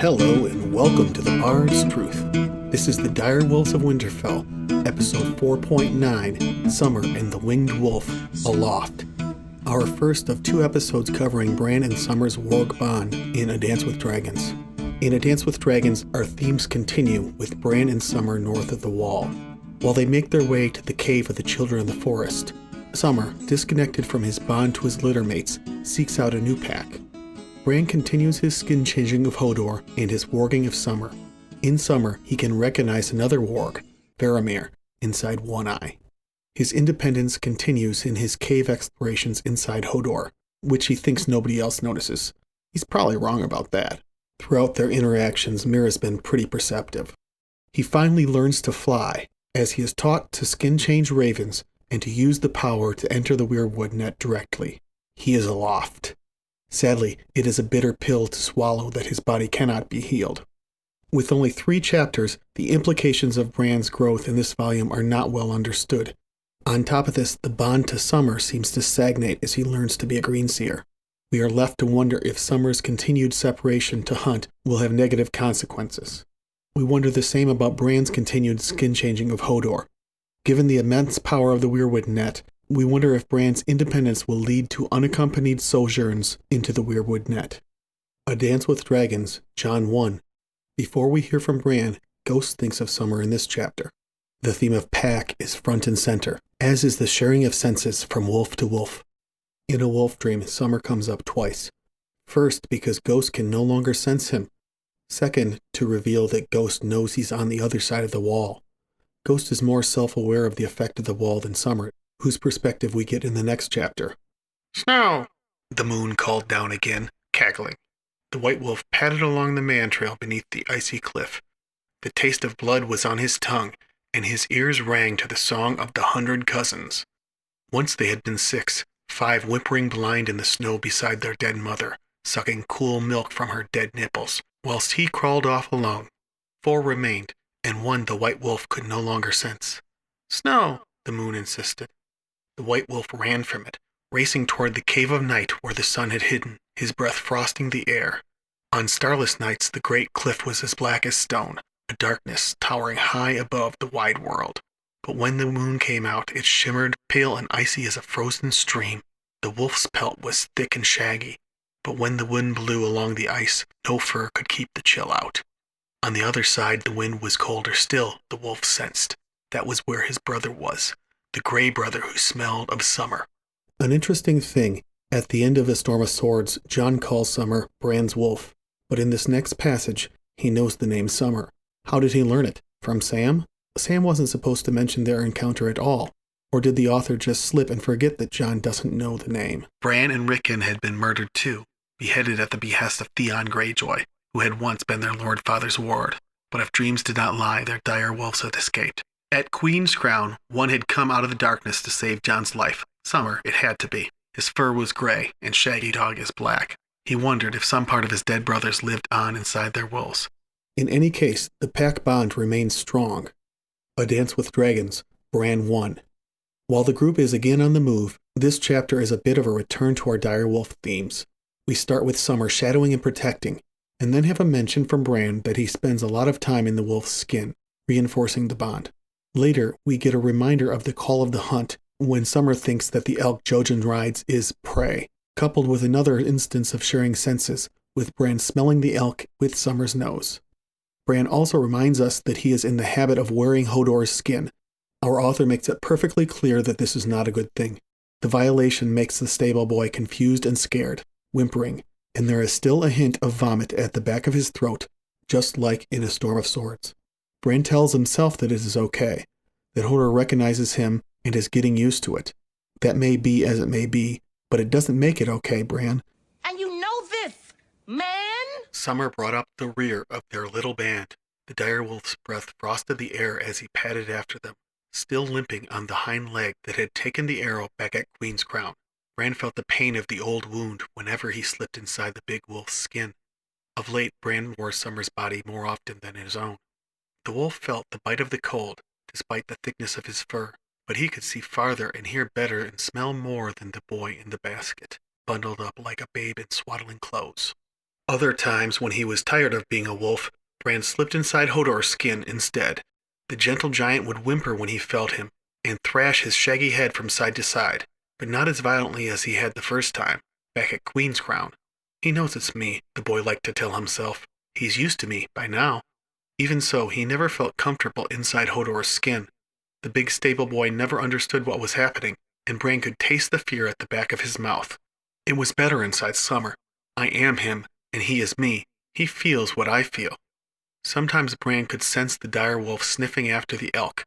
Hello and welcome to the Bard's Truth. This is the Direwolves of Winterfell, episode 4.9, Summer and the Winged Wolf, Aloft. Our first of two episodes covering Bran and Summer's Warg bond in A Dance with Dragons. In A Dance with Dragons, our themes continue with Bran and Summer north of the Wall. While they make their way to the cave of the Children of the Forest, Summer, disconnected from his bond to his littermates, seeks out a new pack. Bran continues his skin-changing of Hodor and his warging of Summer. In Summer, he can recognize another warg, Faramir, inside one eye. His independence continues in his cave explorations inside Hodor, which he thinks nobody else notices. He's probably wrong about that. Throughout their interactions, Mira's been pretty perceptive. He finally learns to fly, as he is taught to skin-change ravens and to use the power to enter the weirwood net directly. He is aloft. Sadly, it is a bitter pill to swallow that his body cannot be healed. With only 3 chapters, the implications of Bran's growth in this volume are not well understood. On top of this, the bond to Summer seems to stagnate as he learns to be a greenseer. We are left to wonder if Summer's continued separation to hunt will have negative consequences. We wonder the same about Bran's continued skin-changing of Hodor. Given the immense power of the weirwood net, we wonder if Bran's independence will lead to unaccompanied sojourns into the weirwood net. A Dance with Dragons, Jon 1. Before we hear from Bran, Ghost thinks of Summer in this chapter. The theme of pack is front and center, as is the sharing of senses from wolf to wolf. In a wolf dream, Summer comes up twice. First, because Ghost can no longer sense him. Second, to reveal that Ghost knows he's on the other side of the wall. Ghost is more self-aware of the effect of the wall than Summer, whose perspective we get in the next chapter. "Snow!" the moon called down again, cackling. The white wolf padded along the man trail beneath the icy cliff. The taste of blood was on his tongue, and his ears rang to the song of the 100 cousins. Once they had been 6, 5 whimpering blind in the snow beside their dead mother, sucking cool milk from her dead nipples, whilst he crawled off alone. 4 remained, and one the white wolf could no longer sense. "Snow!" the moon insisted. The white wolf ran from it, racing toward the cave of night where the sun had hidden, his breath frosting the air. On starless nights the great cliff was as black as stone, a darkness towering high above the wide world. But when the moon came out, it shimmered, pale and icy as a frozen stream. The wolf's pelt was thick and shaggy, but when the wind blew along the ice, no fur could keep the chill out. On the other side, the wind was colder still, the wolf sensed. That was where his brother was. The gray brother who smelled of summer. An interesting thing, at the end of A Storm of Swords, Jon calls Summer Bran's wolf, but in this next passage, he knows the name Summer. How did he learn it? From Sam? Sam wasn't supposed to mention their encounter at all. Or did the author just slip and forget that Jon doesn't know the name? Bran and Rickon had been murdered too, beheaded at the behest of Theon Greyjoy, who had once been their Lord Father's ward. But if dreams did not lie, their dire wolves had escaped. At Queen's Crown, one had come out of the darkness to save Jon's life. Summer, it had to be. His fur was gray, and Shaggydog is black. He wondered if some part of his dead brothers lived on inside their wolves. In any case, the pack bond remains strong. A Dance with Dragons, Bran 1. While the group is again on the move, this chapter is a bit of a return to our direwolf themes. We start with Summer shadowing and protecting, and then have a mention from Bran that he spends a lot of time in the wolf's skin, reinforcing the bond. Later, we get a reminder of the call of the hunt when Summer thinks that the elk Jojen rides is prey, coupled with another instance of sharing senses, with Bran smelling the elk with Summer's nose. Bran also reminds us that he is in the habit of wearing Hodor's skin. Our author makes it perfectly clear that this is not a good thing. The violation makes the stable boy confused and scared, whimpering, and there is still a hint of vomit at the back of his throat, just like in A Storm of Swords. Bran tells himself that it is okay, that Hodor recognizes him and is getting used to it. That may be as it may be, but it doesn't make it okay, Bran. And you know this, man? Summer brought up the rear of their little band. The direwolf's breath frosted the air as he padded after them, still limping on the hind leg that had taken the arrow back at Queen's Crown. Bran felt the pain of the old wound whenever he slipped inside the big wolf's skin. Of late, Bran wore Summer's body more often than his own. The wolf felt the bite of the cold, despite the thickness of his fur, but he could see farther and hear better and smell more than the boy in the basket, bundled up like a babe in swaddling clothes. Other times, when he was tired of being a wolf, Bran slipped inside Hodor's skin instead. The gentle giant would whimper when he felt him, and thrash his shaggy head from side to side, but not as violently as he had the first time, back at Queen's Crown. He knows it's me, the boy liked to tell himself. He's used to me by now. Even so, he never felt comfortable inside Hodor's skin. The big stable boy never understood what was happening, and Bran could taste the fear at the back of his mouth. It was better inside Summer. I am him, and he is me. He feels what I feel. Sometimes Bran could sense the direwolf sniffing after the elk,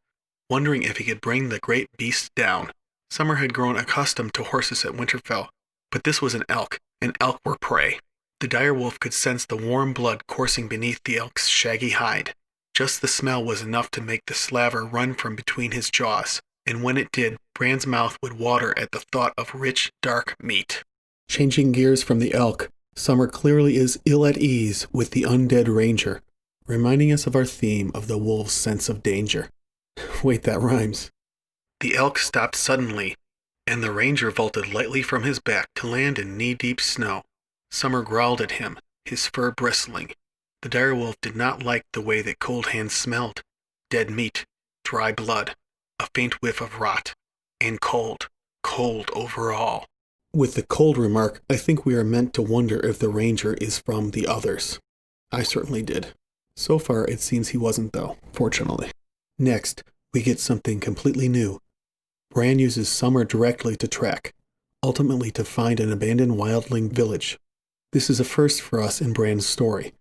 wondering if he could bring the great beast down. Summer had grown accustomed to horses at Winterfell, but this was an elk, and elk were prey. The direwolf could sense the warm blood coursing beneath the elk's shaggy hide. Just the smell was enough to make the slaver run from between his jaws, and when it did, Bran's mouth would water at the thought of rich, dark meat. Changing gears from the elk, Summer clearly is ill at ease with the undead ranger, reminding us of our theme of the wolf's sense of danger. Wait, that rhymes. The elk stopped suddenly, and the ranger vaulted lightly from his back to land in knee-deep snow. Summer growled at him, his fur bristling. The direwolf did not like the way that Coldhands smelled. Dead meat, dry blood, a faint whiff of rot, and cold. Cold overall. With the cold remark, I think we are meant to wonder if the ranger is from the others. I certainly did. So far, it seems he wasn't, though, fortunately. Next, we get something completely new. Bran uses Summer directly to track, ultimately to find an abandoned wildling village. This is a first for us in Bran's story.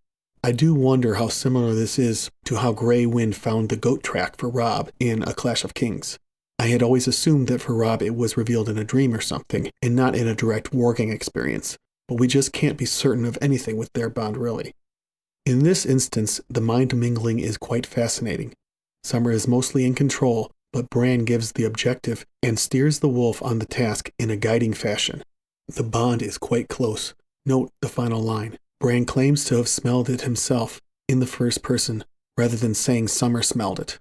I do wonder how similar this is to how Grey Wind found the goat track for Robb in A Clash of Kings. I had always assumed that for Robb it was revealed in a dream or something, and not in a direct warging experience, but we just can't be certain of anything with their bond really. In this instance, the mind mingling is quite fascinating. Summer is mostly in control, but Bran gives the objective and steers the wolf on the task in a guiding fashion. The bond is quite close. Note the final line. Bran claims to have smelled it himself, in the first person, rather than saying Summer smelled it.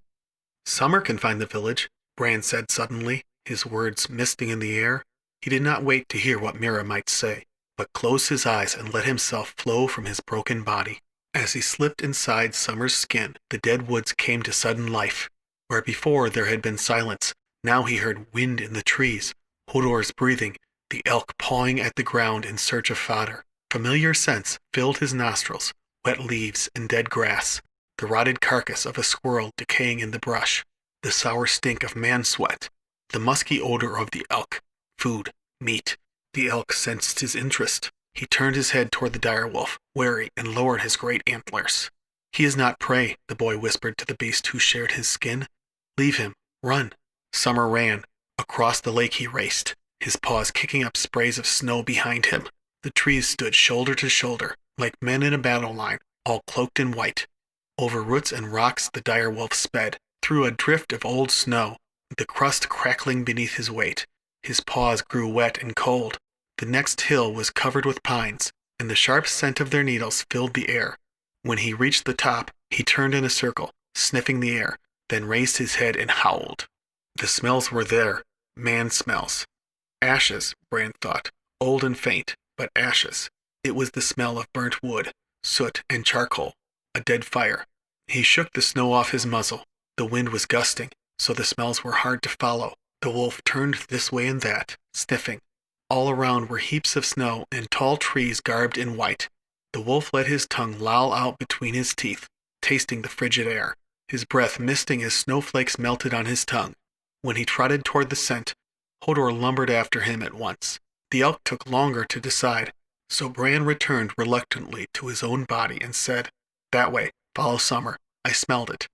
Summer can find the village, Bran said suddenly, his words misting in the air. He did not wait to hear what Mira might say, but closed his eyes and let himself flow from his broken body. As he slipped inside Summer's skin, the dead woods came to sudden life. Where before there had been silence, now he heard wind in the trees, Hodor's breathing, the elk pawing at the ground in search of fodder. Familiar scents filled his nostrils, wet leaves and dead grass, the rotted carcass of a squirrel decaying in the brush, the sour stink of man sweat, the musky odor of the elk, food, meat. The elk sensed his interest. He turned his head toward the direwolf, wary, and lowered his great antlers. He is not prey, the boy whispered to the beast who shared his skin. Leave him. Run. Summer ran. Across the lake he raced, his paws kicking up sprays of snow behind him. The trees stood shoulder to shoulder, like men in a battle line, all cloaked in white. Over roots and rocks the direwolf sped, through a drift of old snow, the crust crackling beneath his weight. His paws grew wet and cold. The next hill was covered with pines, and the sharp scent of their needles filled the air. When he reached the top, he turned in a circle, sniffing the air, then raised his head and howled. The smells were there, man smells. Ashes, Bran thought, old and faint, but ashes. It was the smell of burnt wood, soot and charcoal, a dead fire. He shook the snow off his muzzle. The wind was gusting, so the smells were hard to follow. The wolf turned this way and that, sniffing. All around were heaps of snow and tall trees garbed in white. The wolf let his tongue loll out between his teeth, tasting the frigid air, his breath misting as snowflakes melted on his tongue. When he trotted toward the scent, Hodor lumbered after him at once. The elk took longer to decide, so Bran returned reluctantly to his own body and said, "That way, follow Summer. I smelled it."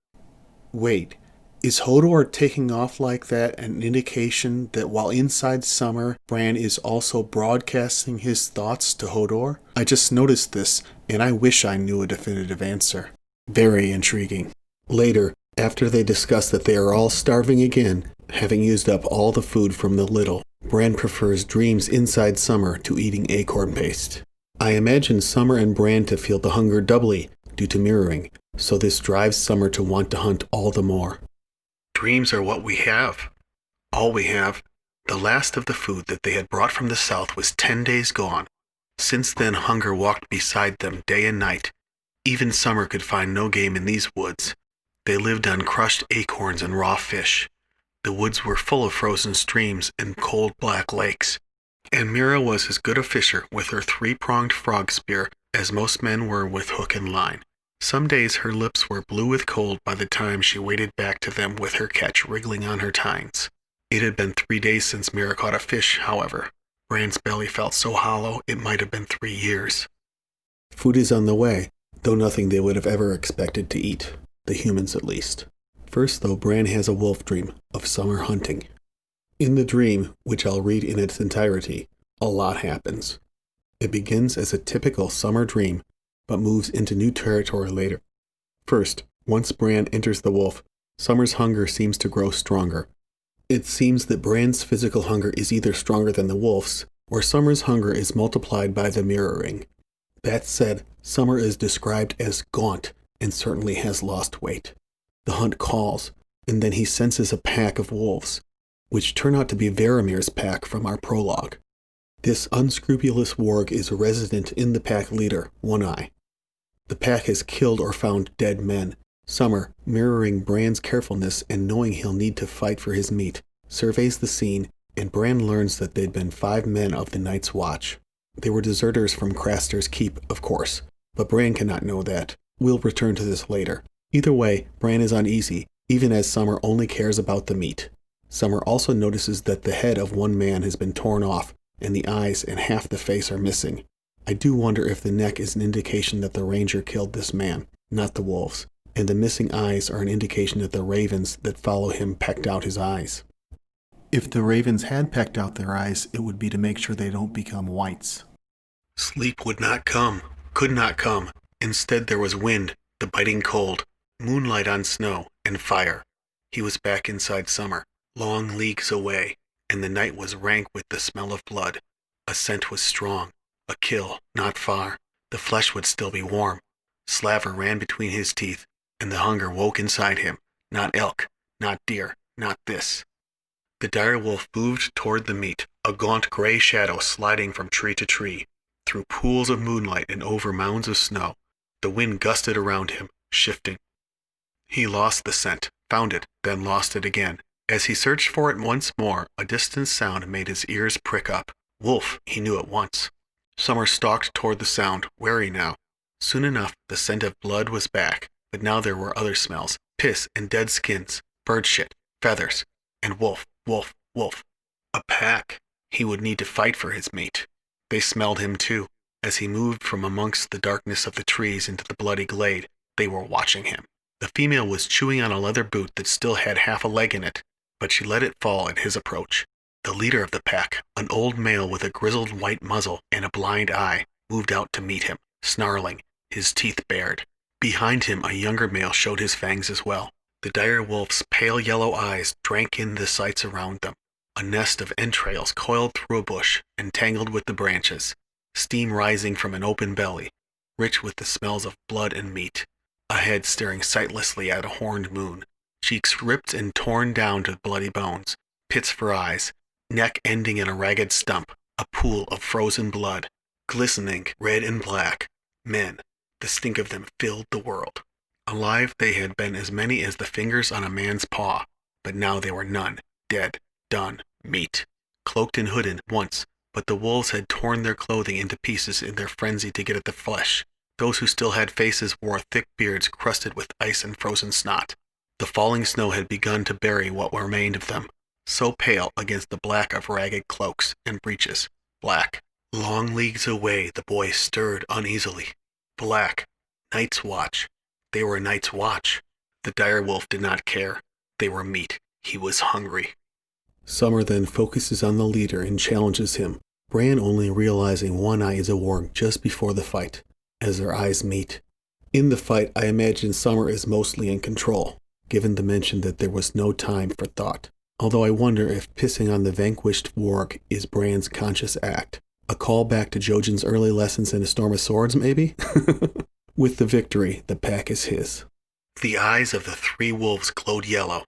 Wait, is Hodor taking off like that an indication that while inside Summer, Bran is also broadcasting his thoughts to Hodor? I just noticed this, and I wish I knew a definitive answer. Very intriguing. Later, after they discuss that they are all starving again, having used up all the food from the little, Bran prefers dreams inside Summer to eating acorn paste. I imagine Summer and Bran to feel the hunger doubly due to mirroring, so this drives Summer to want to hunt all the more. Dreams are what we have. All we have. The last of the food that they had brought from the south was 10 days gone. Since then, hunger walked beside them day and night. Even summer could find no game in these woods. They lived on crushed acorns and raw fish. The woods were full of frozen streams and cold black lakes. And Mira was as good a fisher with her three-pronged frog spear as most men were with hook and line. Some days her lips were blue with cold by the time she waded back to them with her catch wriggling on her tines. It had been 3 days since Mira caught a fish, however. Bran's belly felt so hollow it might have been 3 years. Food is on the way, though nothing they would have ever expected to eat, the humans at least. First, though, Bran has a wolf dream of summer hunting. In the dream, which I'll read in its entirety, a lot happens. It begins as a typical summer dream, but moves into new territory later. First, once Bran enters the wolf, Summer's hunger seems to grow stronger. It seems that Bran's physical hunger is either stronger than the wolf's, or Summer's hunger is multiplied by the mirroring. That said, Summer is described as gaunt and certainly has lost weight. The hunt calls, and then he senses a pack of wolves, which turn out to be Varamir's pack from our prologue. This unscrupulous warg is a resident in the pack leader, One Eye. The pack has killed or found dead men. Summer, mirroring Bran's carefulness and knowing he'll need to fight for his meat, surveys the scene, and Bran learns that they'd been 5 men of the Night's Watch. They were deserters from Craster's Keep, of course, but Bran cannot know that. We'll return to this later. Either way, Bran is uneasy, even as Summer only cares about the meat. Summer also notices that the head of one man has been torn off, and the eyes and half the face are missing. I do wonder if the neck is an indication that the ranger killed this man, not the wolves, and the missing eyes are an indication that the ravens that follow him pecked out his eyes. If the ravens had pecked out their eyes, it would be to make sure they don't become whites. Sleep would not come, could not come. Instead there was wind, the biting cold, moonlight on snow, and fire. He was back inside Summer, long leagues away, and the night was rank with the smell of blood. A scent was strong, a kill not far. The flesh would still be warm. Slaver ran between his teeth, and the hunger woke inside him. Not elk, not deer, not this. The direwolf moved toward the meat, a gaunt gray shadow sliding from tree to tree, through pools of moonlight and over mounds of snow. The wind gusted around him, shifting. He lost the scent, found it, then lost it again. As he searched for it once more, a distant sound made his ears prick up. Wolf, he knew at once. Summer stalked toward the sound, wary now. Soon enough, the scent of blood was back, but now there were other smells, piss and dead skins, bird shit, feathers, and wolf, wolf, wolf. A pack. He would need to fight for his mate. They smelled him too. As he moved from amongst the darkness of the trees into the bloody glade, they were watching him. The female was chewing on a leather boot that still had half a leg in it, but she let it fall at his approach. The leader of the pack, an old male with a grizzled white muzzle and a blind eye, moved out to meet him, snarling, his teeth bared. Behind him, a younger male showed his fangs as well. The dire wolf's pale yellow eyes drank in the sights around them. A nest of entrails coiled through a bush, entangled with the branches. Steam rising from an open belly, rich with the smells of blood and meat. A head staring sightlessly at a horned moon. Cheeks ripped and torn down to bloody bones. Pits for eyes. Neck ending in a ragged stump. A pool of frozen blood. Glistening red and black. Men. The stink of them filled the world. Alive they had been as many as the fingers on a man's paw, but now they were none. Dead. Done. Meat. Cloaked and hooded once, but the wolves had torn their clothing into pieces in their frenzy to get at the flesh. Those who still had faces wore thick beards crusted with ice and frozen snot. The falling snow had begun to bury what remained of them, so pale against the black of ragged cloaks and breeches. Black. Long leagues away the boy stirred uneasily. Black. Night's Watch. They were Night's Watch. The direwolf did not care. They were meat. He was hungry. Summer then focuses on the leader and challenges him, Bran only realizing One Eye is a warg just before the fight, as their eyes meet. In the fight, I imagine Summer is mostly in control, given the mention that there was no time for thought. Although I wonder if pissing on the vanquished warg is Bran's conscious act. A callback to Jojen's early lessons in A Storm of Swords, maybe? With the victory, the pack is his. The eyes of the 3 wolves glowed yellow.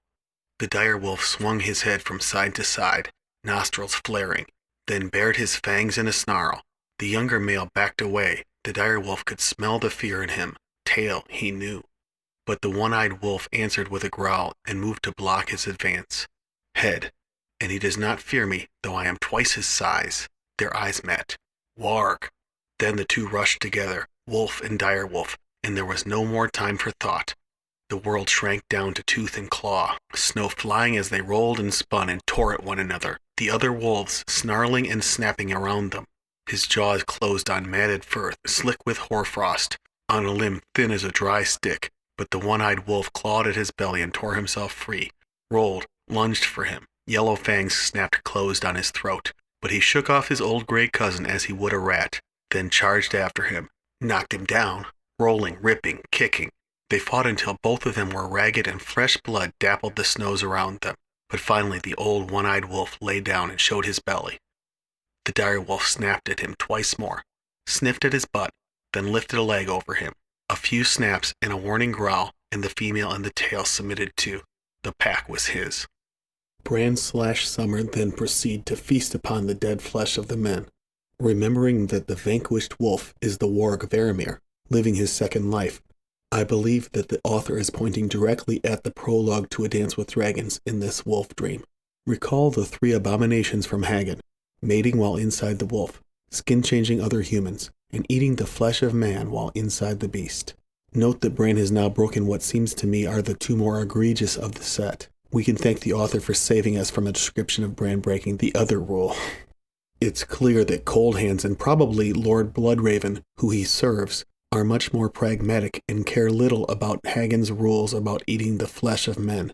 The direwolf swung his head from side to side, nostrils flaring, then bared his fangs in a snarl. The younger male backed away. The direwolf could smell the fear in him. Tail, he knew. But the one-eyed wolf answered with a growl and moved to block his advance. Head, and he does not fear me, though I am twice his size. Their eyes met. Warg. Then the two rushed together, wolf and direwolf, and there was no more time for thought. The world shrank down to tooth and claw, snow flying as they rolled and spun and tore at one another, the other wolves snarling and snapping around them. His jaws closed on matted fur, slick with hoarfrost, on a limb thin as a dry stick, but the one-eyed wolf clawed at his belly and tore himself free, rolled, lunged for him. Yellow fangs snapped closed on his throat, but he shook off his old gray cousin as he would a rat, then charged after him, knocked him down, rolling, ripping, kicking. They fought until both of them were ragged and fresh blood dappled the snows around them, but finally the old one-eyed wolf lay down and showed his belly. The direwolf snapped at him twice more, sniffed at his butt, then lifted a leg over him. A few snaps and a warning growl, and the female and the tail submitted too. The pack was his. Bran/Summer then proceed to feast upon the dead flesh of the men, remembering that the vanquished wolf is the Warg Varamir, living his second life. I believe that the author is pointing directly at the prologue to A Dance with Dragons in this wolf dream. Recall the 3 abominations from Hagen, mating while inside the wolf, skin-changing other humans, and eating the flesh of man while inside the beast. Note that Bran has now broken what seems to me are the 2 more egregious of the set. We can thank the author for saving us from a description of Bran breaking the other rule. It's clear that Coldhands and probably Lord Bloodraven, who he serves, are much more pragmatic and care little about Hagen's rules about eating the flesh of men,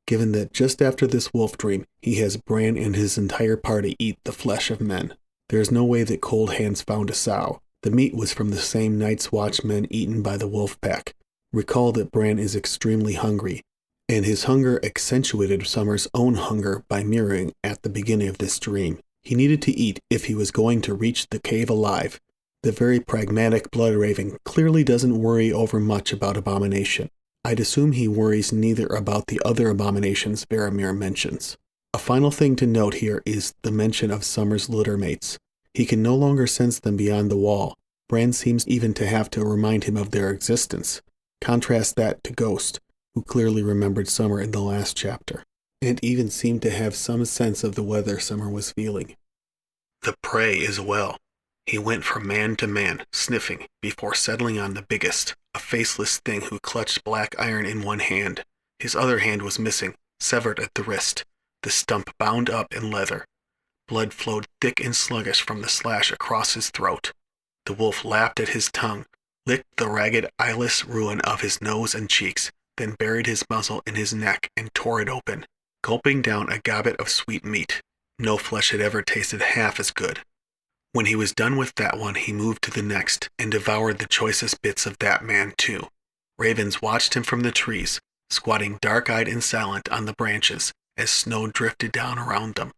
given that just after this wolf dream, he has Bran and his entire party eat the flesh of men. There is no way that Coldhands found a sow. The meat was from the same Night's Watch men eaten by the wolf pack. Recall that Bran is extremely hungry, and his hunger accentuated Summer's own hunger by mirroring at the beginning of this dream. He needed to eat if he was going to reach the cave alive. The very pragmatic Bloodraven clearly doesn't worry over much about abomination. I'd assume he worries neither about the other abominations Varamir mentions. A final thing to note here is the mention of Summer's littermates. He can no longer sense them beyond the wall. Bran seems even to have to remind him of their existence. Contrast that to Ghost, who clearly remembered Summer in the last chapter, and even seemed to have some sense of the weather Summer was feeling. The prey is well. He went from man to man, sniffing, before settling on the biggest, a faceless thing who clutched black iron in one hand. His other hand was missing, severed at the wrist, the stump bound up in leather. Blood flowed thick and sluggish from the slash across his throat. The wolf lapped at his tongue, licked the ragged eyeless ruin of his nose and cheeks, then buried his muzzle in his neck and tore it open, gulping down a gobbet of sweet meat. No flesh had ever tasted half as good. When he was done with that one, he moved to the next and devoured the choicest bits of that man too. Ravens watched him from the trees, squatting dark-eyed and silent on the branches as snow drifted down around them.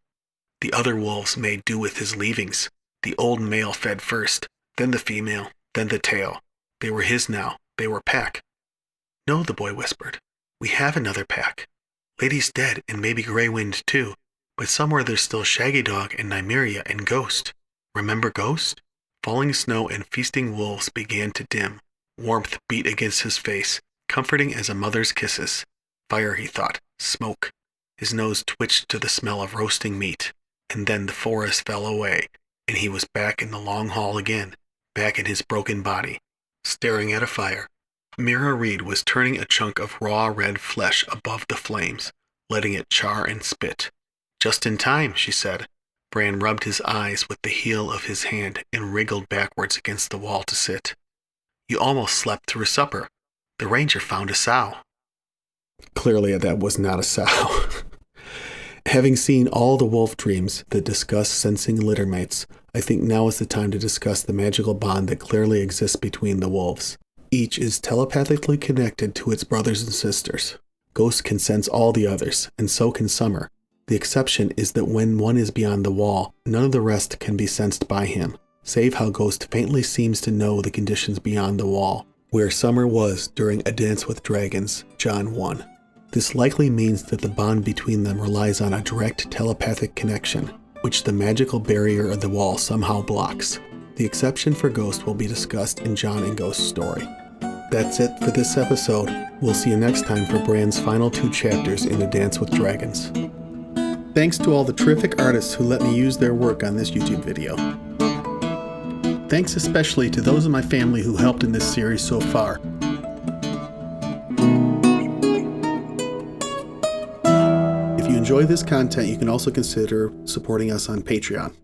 The other wolves made do with his leavings. The old male fed first, then the female, then the tail. They were his now. They were pack. No, the boy whispered. We have another pack. Lady's dead, and maybe Grey Wind too, but somewhere there's still Shaggydog and Nymeria and Ghost. Remember Ghost? Falling snow and feasting wolves began to dim. Warmth beat against his face, comforting as a mother's kisses. Fire, he thought. Smoke. His nose twitched to the smell of roasting meat. And then the forest fell away, and he was back in the long hall again, back in his broken body, staring at a fire. Mira Reed was turning a chunk of raw red flesh above the flames, letting it char and spit. Just in time, she said. Bran rubbed his eyes with the heel of his hand and wriggled backwards against the wall to sit. You almost slept through supper. The ranger found a sow. Clearly that was not a sow. Having seen all the wolf dreams that discuss sensing littermates, I think now is the time to discuss the magical bond that clearly exists between the wolves. Each is telepathically connected to its brothers and sisters. Ghost can sense all the others, and so can Summer. The exception is that when one is beyond the wall, none of the rest can be sensed by him, save how Ghost faintly seems to know the conditions beyond the wall, where Summer was during A Dance with Dragons, Jon 1. This likely means that the bond between them relies on a direct telepathic connection, which the magical barrier of the wall somehow blocks. The exception for Ghost will be discussed in Jon and Ghost's story. That's it for this episode. We'll see you next time for Bran's final 2 chapters in A Dance with Dragons. Thanks to all the terrific artists who let me use their work on this YouTube video. Thanks especially to those in my family who helped in this series so far. If you enjoy this content, you can also consider supporting us on Patreon.